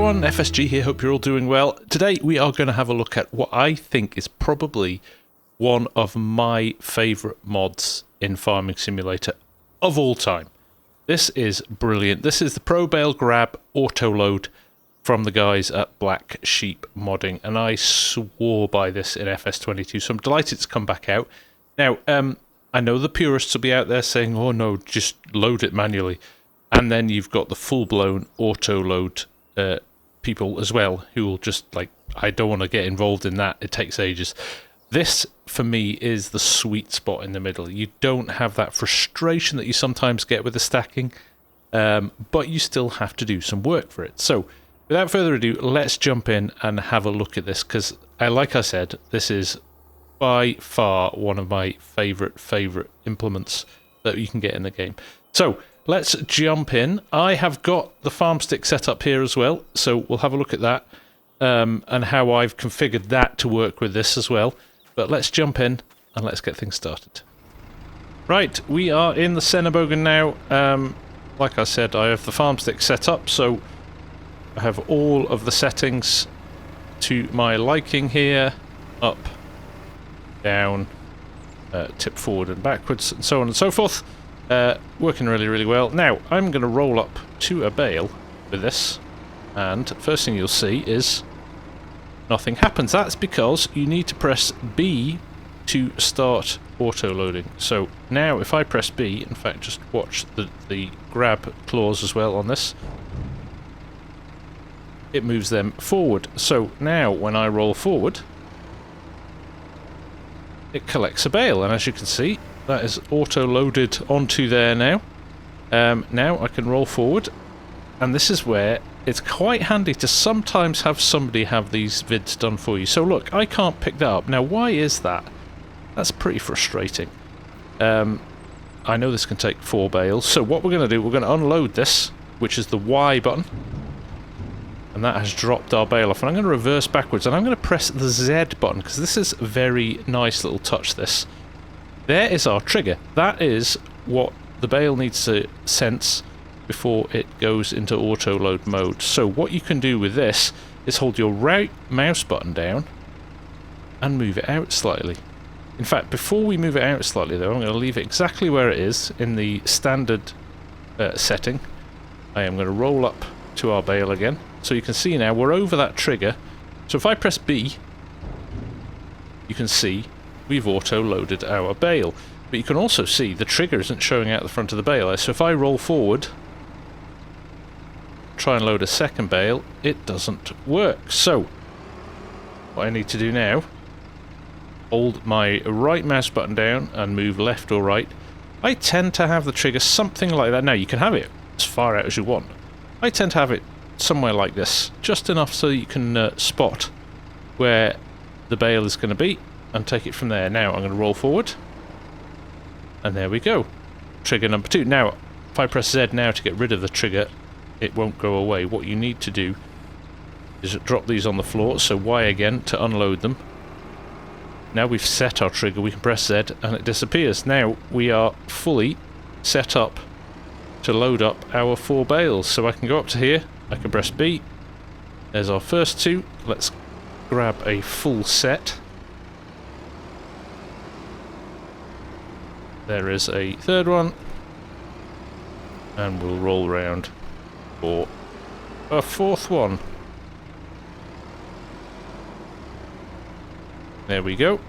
everyone, FSG here, hope you're all doing well. Today we are going to have a look at what I think is probably one of my favourite mods in Farming Simulator of all time. This is brilliant. This is the Pro Bale Grab Autoload from the guys at Blacksheep Modding, and I swore by this in FS22, so I'm delighted to come back out. Now, I know the purists will be out there saying, oh no, just load it manually. And then you've got the full-blown auto-load people as well, who will just like, I don't want to get involved in that, it takes ages. This, for me, is the sweet spot in the middle. You don't have that frustration that you sometimes get with the stacking, but you still have to do some work for it. So, without further ado, let's jump in and have a look at this, because, like I said, this is by far one of my favourite implements that you can get in the game. So, let's jump in. I have got the farm stick set up here as well, so we'll have a look at that and how I've configured that to work with this as well. But let's jump in and let's get things started. Right, we are in the Cenebogen now. Like I said, I have the farm stick set up, so I have all of the settings to my liking here. Up, down, tip forward and backwards, and so on and so forth. Working really well. Now, I'm going to roll up to a bale with this, and first thing you'll see is nothing happens. That's because you need to press B to start auto-loading. So now if I press B, in fact just watch the grab clause as well on this, it moves them forward. So now when I roll forward, it collects a bale, and as you can see, that is auto-loaded onto there now. Now I can roll forward, and this is where it's quite handy to sometimes have somebody have these vids done for you. So look, I can't pick that up. Now why is that? That's pretty frustrating. I know this can take 4 bales, so what we're going to do, we're going to unload this, which is the Y button, and that has dropped our bale off. And I'm going to reverse backwards, and I'm going to press the Z button, because this is a very nice little touch, this. There is our trigger. That is what the bale needs to sense before it goes into auto-load mode. So what you can do with this is hold your right mouse button down and move it out slightly. In fact, before we move it out slightly though, I'm going to leave it exactly where it is in the standard setting. I am going to roll up to our bale again. So you can see now we're over that trigger. So if I press B, you can see we've auto-loaded our bale. But you can also see the trigger isn't showing out the front of the bale. So if I roll forward, try and load a second bale, it doesn't work. So what I need to do now, hold my right mouse button down and move left or right. I tend to have the trigger something like that. Now you can have it as far out as you want. I tend to have it somewhere like this, just enough so you can spot where the bale is going to be and take it from there. Now I'm going to roll forward, and there we go. Trigger number 2. Now if I press Z now to get rid of the trigger, it won't go away. What you need to do is drop these on the floor, so Y again to unload them. Now we've set our trigger, we can press Z and it disappears. Now we are fully set up to load up our 4 bales. So I can go up to here, I can press B. There's our first 2. Let's grab a full set. There is a third one. And we'll roll round for a 4th one. There we go.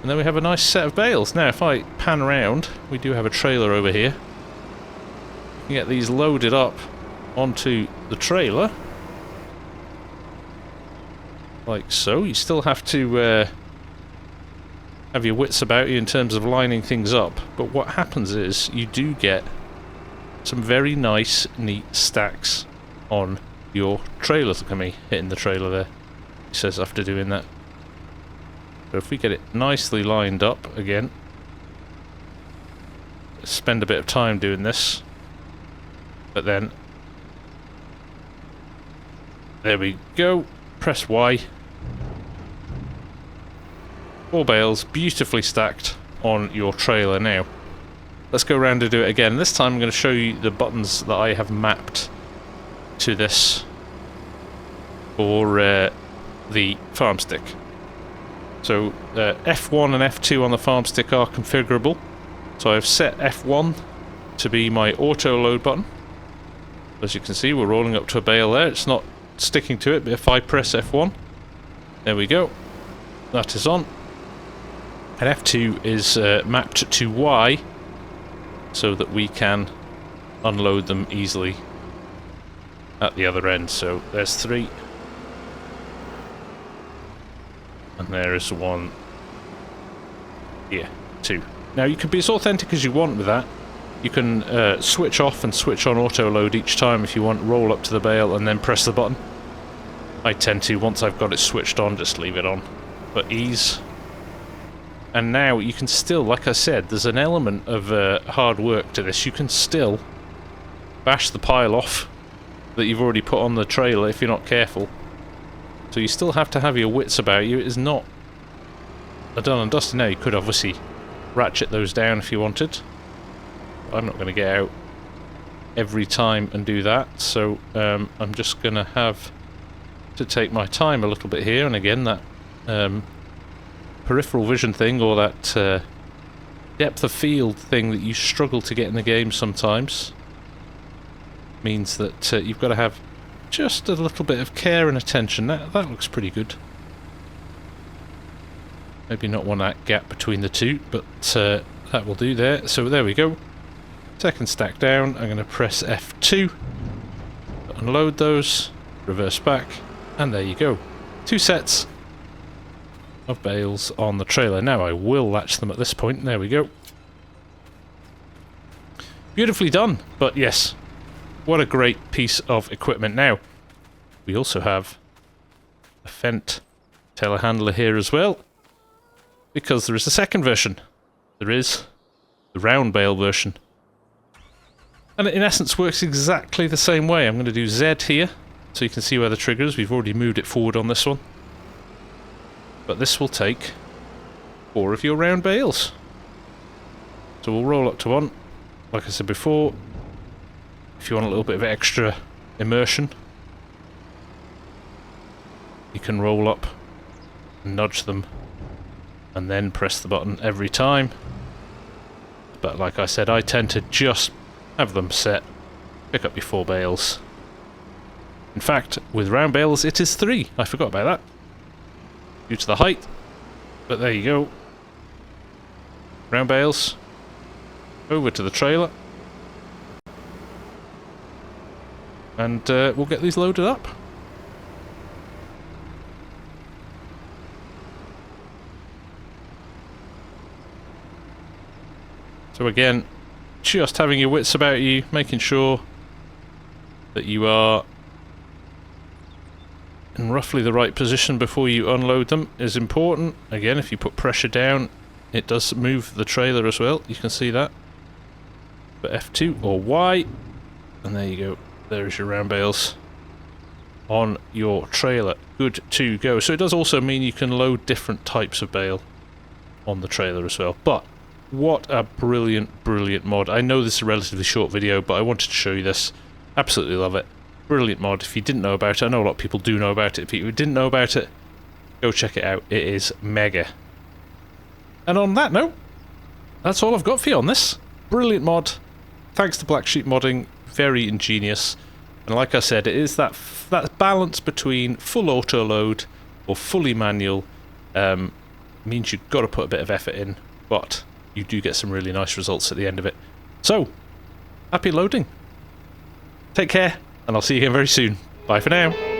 And then we have a nice set of bales. Now if I pan around, we do have a trailer over here. You can get these loaded up onto the trailer. Like so. You still have to have your wits about you in terms of lining things up. But what happens is you do get some very nice, neat stacks on your trailer. Look at me hitting the trailer there. It says after doing that. So if we get it nicely lined up again, spend a bit of time doing this, but then there we go. Press Y. 4 bales beautifully stacked on your trailer now. Let's go around and do it again. This time I'm going to show you the buttons that I have mapped to this for the farm stick. So F1 and F2 on the farm stick are configurable. So I've set F1 to be my auto load button. As you can see, we're rolling up to a bale there. It's not sticking to it, but if I press F1, there we go. That is on. And F2 is mapped to Y, so that we can unload them easily at the other end. So there's 3. And there is 1 here, 2. Now you can be as authentic as you want with that. You can switch off and switch on auto load each time if you want, roll up to the bale and then press the button. I tend to, once I've got it switched on, just leave it on for ease. And now you can still, like I said, there's an element of hard work to this. You can still bash the pile off that you've already put on the trailer if you're not careful. So you still have to have your wits about you. It is not a done and dusted. Now you could obviously ratchet those down if you wanted. I'm not going to get out every time and do that, so I'm just going to have to take my time a little bit here. And again, that peripheral vision thing, or that depth of field thing that you struggle to get in the game sometimes, means that you've got to have just a little bit of care and attention. That looks pretty good. Maybe not want that gap between the two, but that will do there. So there we go. Second stack down. I'm going to press F2, unload those, reverse back, and there you go. 2 sets of bales on the trailer. Now I will latch them at this point. There we go. Beautifully done, but yes, what a great piece of equipment. Now, we also have a Fendt telehandler here as well, because there is a second version. There is the round bale version. And it in essence works exactly the same way. I'm going to do Z here, so you can see where the trigger is. We've already moved it forward on this one. But this will take 4 of your round bales. So we'll roll up to 1. Like I said before, if you want a little bit of extra immersion, you can roll up and nudge them and then press the button every time. But like I said, I tend to just have them set, pick up your 4 bales. In fact, with round bales it is 3. I forgot about that, due to the height. But there you go. Round bales, over to the trailer, and we'll get these loaded up. So again, just having your wits about you, making sure that you are in roughly the right position before you unload them is important. Again, if you put pressure down, it does move the trailer as well. You can see that. But F2 or Y, and there you go. There's your round bales on your trailer. Good to go. So it does also mean you can load different types of bale on the trailer as well. But what a brilliant, brilliant mod. I know this is a relatively short video, but I wanted to show you this. Absolutely love it. Brilliant mod. If you didn't know about it, I know a lot of people do know about it. If you didn't know about it, go check it out. It is mega. And on that note, that's all I've got for you on this. Brilliant mod. Thanks to Blacksheep Modding. Very ingenious. And like I said, it is that balance between full auto load or fully manual. Means you've got to put a bit of effort in, but you do get some really nice results at the end of it. So, happy loading. Take care, and I'll see you again very soon. Bye for now.